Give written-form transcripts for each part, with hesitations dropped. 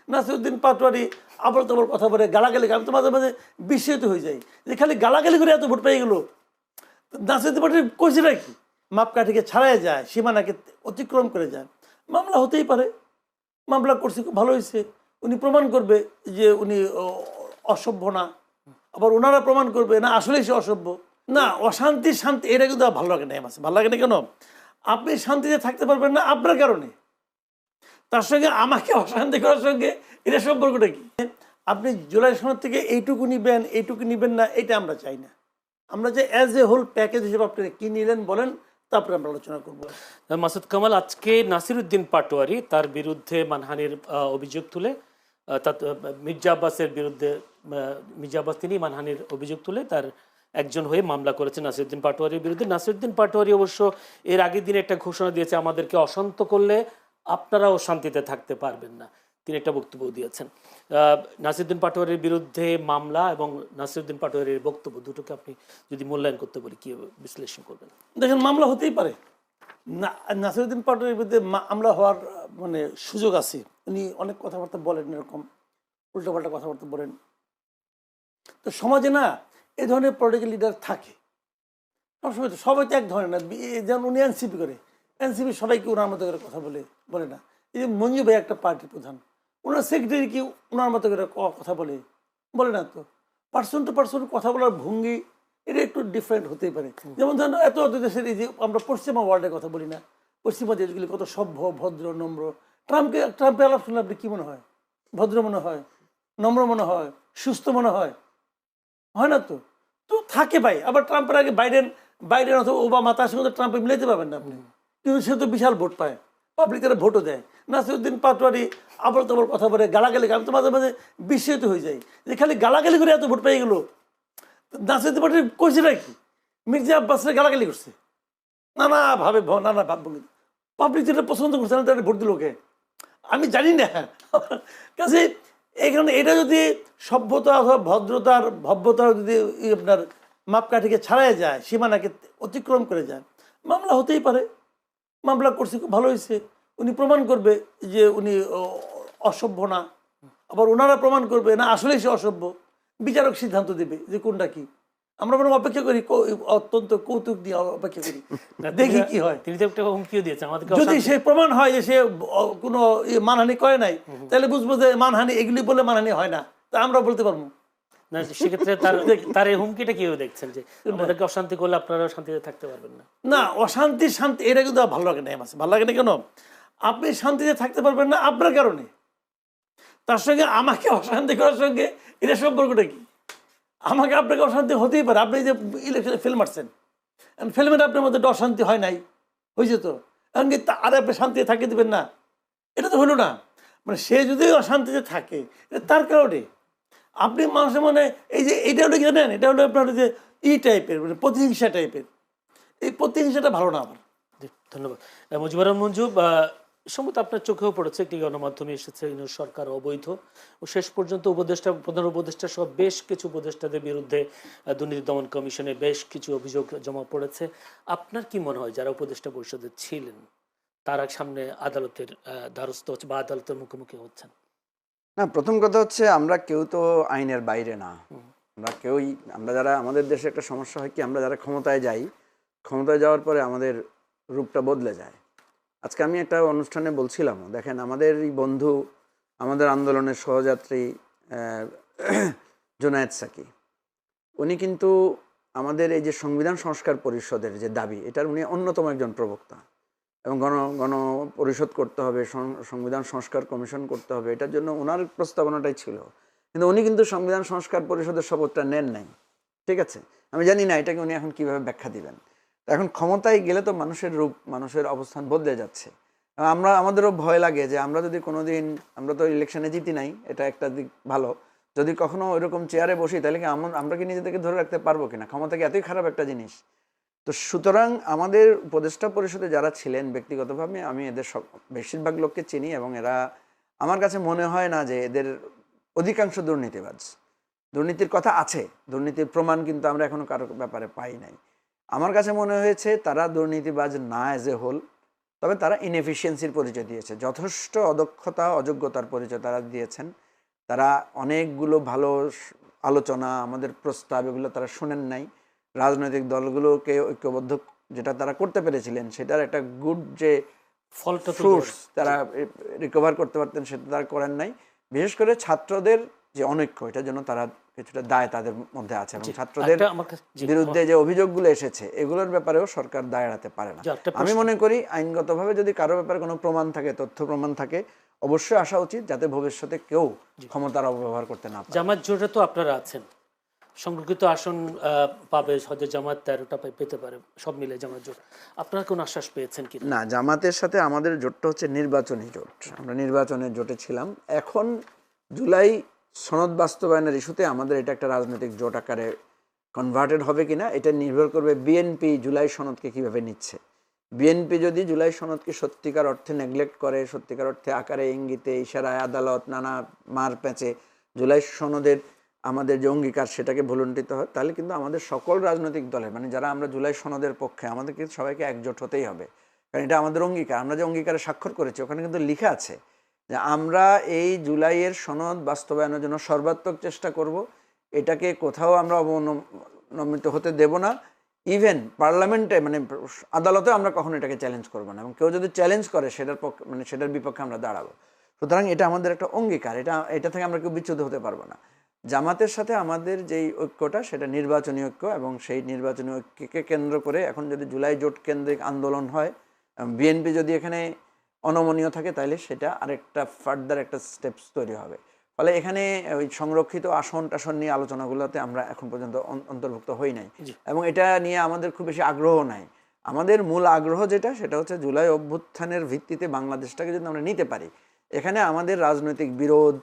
নাসিরউদ্দিন পাটোয়ারি আবল তাবল কথা বলে গালাগালি, আমি তো মাঝে মাঝে বিস্মিত হয়ে যাই যে খালি গালাগালি করে এত ভোট পেয়ে গেল। নাসিরউদ্দিন পাটোয়ারি কইছে নাকি মাপকাঠিকে ছাড়াই যায়, সীমানাকে অতিক্রম করে যায়। মামলা হতেই পারে, মামলা করছে, খুব ভালো হয়েছে। উনি প্রমাণ করবে যে উনি অসভ্য না, আবার ওনারা প্রমাণ করবে না আসলেই সে অসভ্য না। অশান্তি শান্তি এটা কিন্তু ভালো লাগে না। আমার ভালো লাগে না কেন? আপনি শান্তিতে থাকতে পারবেন না আপনার কারণে, তার সঙ্গে আমাকে অশান্তি করার সঙ্গে এটা সম্পর্কটা কি? আপনি জুলাই সনদ থেকে এইটুকু নিবেন এইটুকু নিবেন না, এটা আমরা চাই না। আমরা যে অ্যাজ এ হোল প্যাকেজ হিসেবে আপনি কি নিলেন বলেন, তারপরে আমরা আলোচনা করবো। মাসুদ কামাল, আজকে নাসিরউদ্দিন পাটোয়ারি তার বিরুদ্ধে মানহানির অভিযোগ তুলে মির্জা আব্বাসের বিরুদ্ধে, মির্জা আব্বাস তিনি মানহানির অভিযোগ তুলে তার একজন হয়ে মামলা করেছে নাসিরউদ্দিন পাটোয়ারির বিরুদ্ধে। নাসিরউদ্দিন পাটোয়ারি অবশ্য এর আগের দিনে একটা ঘোষণা দিয়েছে, আমাদেরকে অশান্ত করলে আপনারাও শান্তিতে থাকতে পারবেন না। তিনি একটা বক্তব্য দিয়েছেন। নাসিরউদ্দিন পাটোয়ারির বিরুদ্ধে মামলা এবং নাসিরউদ্দিন পাটোয়ারির বক্তব্য দুটোকে আপনি যদি মূল্যায়ন করতে বলি কি বিশ্লেষণ করবেন? দেখেন, মামলা হতেই পারে। নাসিরউদ্দিন পাটোয়ারির বিরুদ্ধে মামলা হওয়ার মানে সুযোগ আছে। উনি অনেক কথাবার্তা বলেন, এরকম উল্টোপাল্টা কথাবার্তা বলেন। তো সমাজে না এই ধরনের পলিটিক্যাল লিডার থাকে সবসময়। তো সবাই তো এক ধরনের না। যেমন উনি এনসিপি করে, এনসিপি সবাইকে ওনার মতো করে কথা বলে না। এই যে মঞ্জু ভাই একটা পার্টির প্রধান, ওনার সেক্রেটারি কি ওনার মতো করে কথা বলে না। তো পার্সন টু পার্সন কথা বলার ভঙ্গি এটা একটু ডিফারেন্ট হতেই পারে। যেমন ধরেন এত দেশের এই যে আমরা পশ্চিমা ওয়ার্ল্ডের কথা বলি না, পশ্চিমা দেশগুলি কত সভ্য, ভদ্র, নম্র। ট্রাম্পের আলাপ শুনলে আপনি কি মনে হয়? ভদ্র মনে হয়, নম্র মনে হয়, সুস্থ মনে হয় না? তো তো থাকে ভাই। আবার ট্রাম্পের আগে বাইডেন অথবা ওবামা, তার সঙ্গে ট্রাম্পে মিলাইতে পারবেন না আপনি। কিন্তু সে তো বিশাল ভোট পায়, পাবলিক তারা ভোটও দেয়। নাসিরউদ্দিন পাটোয়ারি আবল তাবল কথা বলে গালাগালি, আমি তো মাঝে মাঝে বিস্মিত হয়ে যাই যে খালি গালাগালি করে এত ভোট পেয়ে গেল। নাসিরউদ্দিন পাটোয়ারি কইছে নাকি মির্জা আব্বাসের গালাগালি করছে, নানা ভাবগুলি পাবলিক যেটা পছন্দ করছে না তারা ভোট দিল কে আমি জানি না। কাজে এখানে এটা যদি সভ্যতা অথবা ভদ্রতার ভব্যতার যদি আপনার মাপকাঠিকে ছাড়াই যায়, সীমানাকে অতিক্রম করে যায়, মামলা হতেই পারে। মামলা করছে, খুব ভালো হয়েছে। উনি প্রমাণ করবে যে উনি অসভ্য না, আবার ওনারা প্রমাণ করবে না আসলেই সে অসভ্য। বিচারক সিদ্ধান্ত দেবে যে কোনটা কি। আমরা বরং অপেক্ষা করি, অত্যন্ত কৌতুক দিয়ে অপেক্ষা করি, দেখি কি হয়। তিনি তো একটা হুমকিও দিয়েছেন আমাদেরকে। যদি সে প্রমাণ হয় যে সে কোনো মানহানি করে নাই, তাহলে বুঝবো যে মানহানি এগুলি বলে মানহানি হয় না, তা আমরা বলতে পারবো না। সেক্ষেত্রে তার এই হুমকিটা কিভাবে দেখছেন যে আমাদেরকে অশান্তি করলে আপনারা শান্তিতে থাকতে পারবেন না? না, অশান্তি শান্তি এটা কিন্তু ভালো লাগে না। আমার ভালো লাগে না কেন? আপনি শান্তিতে থাকতে পারবেন না আপনার কারণে, তার সঙ্গে আমাকে অশান্তি করার সঙ্গে এটা সম্পর্কটা কি? আমাকে আপনাকে অশান্তি হতেই পারে। আপনি যে ইলেকশনে ফেল মারছেন, ফেলমেন্ট আপনার মধ্যে অশান্তি হয় নাই, হয়েছে তো, এমনকি আর আপনি শান্তিতে থাকতে দেবেন না, এটা তো হলো না। মানে সে যদি অশান্তিতে থাকে এটা তার কারণে। আপনি মানুষের মনে এই যে এটা হলো কি জানেন, এটা হলো আপনার যে টাইপের, মানে প্রতিহিংসা টাইপের। এই প্রতিহিংসাটা ভালো না আমার। ধন্যবাদ মুজিবুর রহমান মঞ্জু। সম্ভবত আপনার চোখেও পড়েছে, একটি গণমাধ্যমে এসেছে সরকার অবৈধ, ও শেষ পর্যন্ত উপদেষ্টা, প্রধান উপদেষ্টা সহ বেশ কিছু উপদেষ্টাদের বিরুদ্ধে দুর্নীতি দমন কমিশনে বেশ কিছু অভিযোগ জমা পড়েছে। আপনার কি মনে হয় যারা উপদেষ্টা পরিষদে ছিলেন তারা সামনে আদালতের দ্বারস্থ হচ্ছে বা আদালতের মুখোমুখি হচ্ছেন? না, প্রথম কথা হচ্ছে আমরা কেউ তো আইনের বাইরে না। আমরা যারা, আমাদের দেশে একটা সমস্যা হয় কি, আমরা যারা ক্ষমতায় যাই, ক্ষমতায় যাওয়ার পরে আমাদের রূপটা বদলে যায়। আজকে আমি একটা অনুষ্ঠানে বলছিলাম, দেখেন আমাদের এই বন্ধু, আমাদের আন্দোলনের সহযাত্রী জুনায়েদ সাকি, উনি কিন্তু আমাদের এই যে সংবিধান সংস্কার পরিষদের যে দাবি, এটার উনি অন্যতম একজন প্রবক্তা। এবং গণ পরিষদ করতে হবে, সংবিধান সংস্কার কমিশন করতে হবে, এটার জন্য ওনার প্রস্তাবনাটাই ছিল। কিন্তু উনি কিন্তু সংবিধান সংস্কার পরিষদের শপথটা নেন নাই। ঠিক আছে, আমি জানি না এটাকে উনি এখন কিভাবে ব্যাখ্যা দিবেন। এখন ক্ষমতায় গেলে তো মানুষের রূপ, মানুষের অবস্থান বদলে যাচ্ছে। আমাদেরও ভয় লাগে যে আমরা যদি কোনোদিন, আমরা তো ইলেকশনে জিতি নাই, এটা একটা দিক ভালো, যদি কখনো ওইরকম চেয়ারে বসি তাহলে কি আমরা কি নিজেদেরকে ধরে রাখতে পারবো কিনা? ক্ষমতা কি এতই খারাপ একটা জিনিস? তো সুতরাং আমাদের উপদেষ্টা পরিষদে যারা ছিলেন, ব্যক্তিগতভাবে আমি এদের বেশিরভাগ লোককে চিনি, এবং এরা, আমার কাছে মনে হয় না যে এদের অধিকাংশ দুর্নীতিবাজ। দুর্নীতির কথা আছে, দুর্নীতির প্রমাণ কিন্তু আমরা এখনো কারো ব্যাপারে পাই নাই। আমার কাছে মনে হয়েছে তারা দুর্নীতিবাজ না এজ এ হোল, তবে তারা ইনএফিসিয়েন্সির পরিচয় দিয়েছে, যথেষ্ট অদক্ষতা অযোগ্যতার পরিচয় তারা দিয়েছেন। তারা অনেকগুলো ভালো আলোচনা, আমাদের প্রস্তাব, এগুলো তারা শোনেন নাই। রাজনৈতিক দলগুলোকে ঐক্যবদ্ধ যেটা তারা করতে পেরেছিলেন, সেটার একটা গুড যে ফলটা ফ্রুটস তারা রিকভার করতে পারতেন, সেটা তারা করেন নাই। বিশেষ করে ছাত্রদের যে অনৈক্য, এটার জন্য তারা কিছুটা দায় তাদের মধ্যে আছে, এবং ছাত্রদের বিরুদ্ধে যে অভিযোগগুলো এসেছে এগুলোর ব্যাপারেও সরকার দায় এড়াতে পারে না। আমি মনে করি আইনগতভাবে যদি কারো ব্যাপারে কোনো প্রমাণ থাকে, তথ্য প্রমাণ থাকে, অবশ্যই আসা উচিত, যাতে ভবিষ্যতে কেউ ক্ষমতার অপব্যবহার করতে না পারে। জামাত জোটে তো আপনারা আছেন, সংরক্ষিত আসন পাবে হয়তো জামাত 13টা পেতে পারে, সব মিলে জামাত জোট। আপনারা কোন আশ্বাস পেয়েছেন কি? না, জামাতের সাথে আমাদের জোটটা হচ্ছে নির্বাচনী জোট, আমরা নির্বাচনের জোটে ছিলাম। এখন জুলাই সনদ বাস্তবায়নের ইস্যুতে আমাদের এটা একটা রাজনৈতিক জোট আকারে কনভার্টেড হবে কিনা এটা নির্ভর করবে বিএনপি জুলাই সনদকে কিভাবে নিচ্ছে। বিএনপি যদি জুলাই সনদকে সত্যিকার অর্থে নেগলেক্ট করে, সত্যিকার অর্থে আকারে ইঙ্গিতে ইশারায় আদালত নানা মার প্যাঁচে জুলাই সনদের আমাদের যে অঙ্গীকার সেটাকে ভুলুণ্ঠিত হয়, তাহলে কিন্তু আমাদের সকল রাজনৈতিক দলের, মানে যারা আমরা জুলাই সনদের পক্ষে, আমাদের কিন্তু সবাইকে একজোট হতেই হবে। কারণ এটা আমাদের অঙ্গীকার, আমরা যে অঙ্গীকারে স্বাক্ষর করেছি ওখানে কিন্তু লেখা আছে যে আমরা এই জুলাইয়ের সনদ বাস্তবায়নের জন্য সর্বাত্মক চেষ্টা করব, এটাকে কোথাও আমরা অবনমিত হতে দেব না। ইভেন পার্লামেন্টে, মানে আদালতে আমরা কখনো এটাকে চ্যালেঞ্জ করবো না, এবং কেউ যদি চ্যালেঞ্জ করে সেটার পক্ষে, মানে সেটার বিপক্ষে আমরা দাঁড়াবো। সুতরাং এটা আমাদের একটা অঙ্গীকার, এটা থেকে আমরা কেউ বিচ্যুত হতে পারবো না। জামাতের সাথে আমাদের যেই ঐক্যটা সেটা নির্বাচনী ঐক্য, এবং সেই নির্বাচনী ঐক্যকে কেন্দ্র করে এখন যদি জুলাই জোট কেন্দ্রিক আন্দোলন হয়, বিএনপি যদি এখানে অনমনীয় থাকে, তাহলে সেটা আরেকটা ফার্দার একটা স্টেপস তৈরি হবে। ফলে এখানে ওই সংরক্ষিত আসন টাসন নিয়ে আলোচনাগুলোতে আমরা এখন পর্যন্ত অন্তর্ভুক্ত হই নাই, এবং এটা নিয়ে আমাদের খুব বেশি আগ্রহ নাই। আমাদের মূল আগ্রহ যেটা, সেটা হচ্ছে জুলাই অভ্যুত্থানের ভিত্তিতে বাংলাদেশটাকে যদি আমরা নিতে পারি, এখানে আমাদের রাজনৈতিক বিরোধ,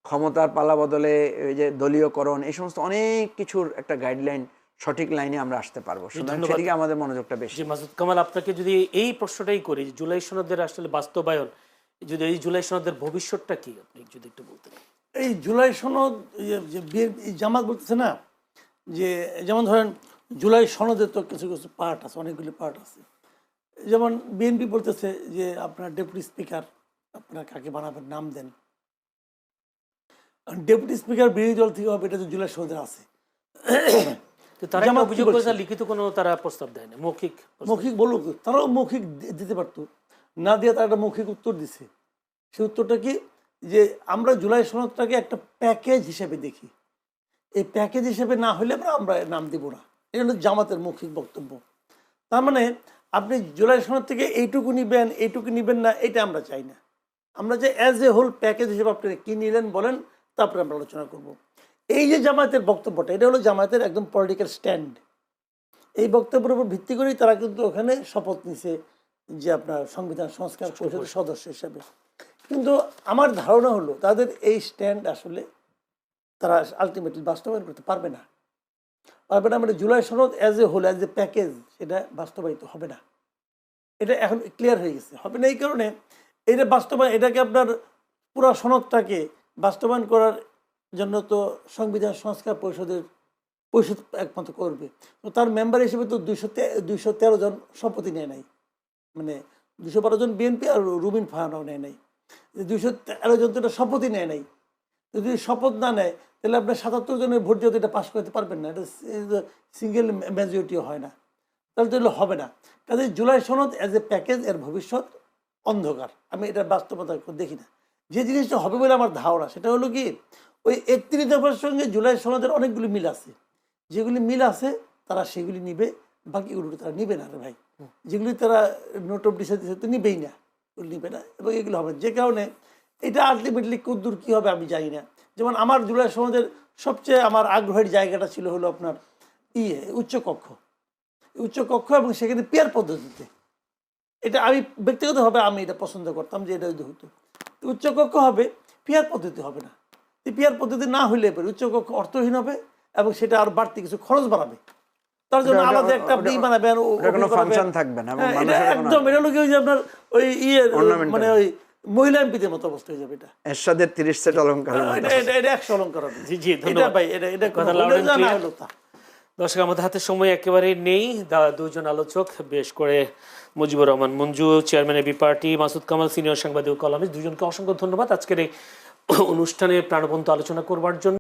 ক্ষমতার পালা বদলে এই যে দলীয়করণ, এই সমস্ত অনেক কিছুর একটা গাইডলাইন, সঠিক লাইনে আমরা আসতে পারবো। সেদিকে আমাদের মনোযোগটা বেশি। মাসুদ কামাল, আপনাকে যদি এই প্রশ্নটাই করি, জুলাই সনদের আসলে বাস্তবায়ন, যদি এই জুলাই সনদের ভবিষ্যৎটা কি, আপনি যদি একটু বলতেন। এই জুলাই সনদ যে জামাত বলতেছে না, যে যেমন ধরেন জুলাই সনদের তো কিছু কিছু পার্ট আছে, অনেকগুলি পার্ট আছে। যেমন বিএনপি বলতেছে যে আপনার ডেপুটি স্পিকার আপনারা কাকে বানাবেন, নাম দেন। ডেপুটি স্পিকার বিরোধী দল থেকে হবে, এটা তো জুলাই সনদের আছে। তারা অভিযোগ করেছে লিখিত কোনো তারা প্রস্তাব দেয় না, মৌখিক বলুক, তারাও মৌখিক দিতে পারতো, না দিয়ে তারা একটা মৌখিক উত্তর দিছে। সেই উত্তরটা কি, যে আমরা জুলাই সনদটাকে একটা প্যাকেজ হিসেবে দেখি, এই প্যাকেজ হিসেবে না হলে আমরা নাম দিব না। এটা হলো জামাতের মৌখিক বক্তব্য। তার মানে আপনি জুলাই সনদ থেকে এইটুকু নিবেন, এইটুকু নিবেন না, এটা আমরা চাই না। আমরা যে অ্যাজ এ হোল প্যাকেজ হিসেবে আপনি কী নিলেন বলেন, তারপরে আমরা আলোচনা করব। এই যে জামায়াতের বক্তব্যটা, এটা হলো জামায়াতের একদম পলিটিক্যাল স্ট্যান্ড। এই বক্তব্যের উপর ভিত্তি করেই তারা কিন্তু ওখানে শপথ নিছে যে আপনার সংবিধান সংস্কার পরিষদের সদস্য হিসেবে। কিন্তু আমার ধারণা হলো তাদের এই স্ট্যান্ড আসলে তারা আলটিমেটলি বাস্তবায়ন করতে পারবে না। মানে জুলাই সনদ as a whole, as a package, সেটা বাস্তবায়িত হবে না। এটা এখন ক্লিয়ার হয়ে গেছে, হবে না। এই কারণে এটা বাস্তবায়ন, এটাকে আপনার পুরো সনদটাকে বাস্তবায়ন করার জন্য তো সংবিধান সংস্কার পরিষদ একমাত্র করবে। তো তার মেম্বার হিসেবে তো 213 জন শপথই নেয় নাই, মানে 212 জন বিএনপি আর রুবিন ফাহানাও নেয় নাই। 213 জন তো এটা শপথই নেয় নাই। যদি শপথ না নেয় তাহলে আপনার 77 জনের ভোট যদি এটা পাশ করতে পারবেন না, এটা সিঙ্গেল মেজরিটিও হয় না, তাহলে তো এগুলো হবে না। কাজে জুলাই সনদ অ্যাজ এ প্যাকেজ, এর ভবিষ্যৎ অন্ধকার, আমি এটা বাস্তবতা দেখি না। যে জিনিসটা হবে বলে আমার ধারণা, সেটা হলো কি, ওই 31 দফার সঙ্গে জুলাই সনদের অনেকগুলি মিল আছে। যেগুলি মিল আছে তারা সেগুলি নিবে, বাকিগুলো তারা নিবে না রে ভাই। যেগুলি তারা নোট অফ ডিসেন্ট নিবেই না, নিবে না, এবং এগুলো হবে। যে কারণে এটা আলটিমেটলি কদ্দূর কী হবে আমি জানি না। যেমন আমার জুলাই সনদের সবচেয়ে আমার আগ্রহের জায়গাটা ছিল হলো আপনার উচ্চকক্ষ, এবং সেখানে পেয়ার পদ্ধতিতে। এটা আমি ব্যক্তিগতভাবে আমি এটা পছন্দ করতাম যে এটা যদি হতো। উচ্চকক্ষ হবে, পেয়ার পদ্ধতি হবে না। পেয়ার পদ্ধতি না হইলে এবার উচ্চকক্ষ অর্থহীন হবে, এবং সেটা আর বাড়তি কিছু খরচ বাড়াবে। তার জন্য আলাদা একটা আপনি বানাবেন, একদম এটা হলো কি, ওই যে আপনার ওই মানে ওই মহিলা এমপিদের মতো অবস্থা হয়ে যাবে। এটা এরশাদের 30 সেট অলংকার, এটা 100 অলংকার হবে। জি জি, ধন্যবাদ ভাই। দর্শক, আমাদের হাতে সময় একেবারে নেই। দুজন আলোচক বেশ করে Mujibur Rahman Manju, chairman AB party, Masud Kamal senior সাংবাদিক ও কলামিস্ট, দুজনকে অসংখ্য ধন্যবাদ আজকের এই অনুষ্ঠানে প্রাণবন্ত আলোচনা করবার জন্য।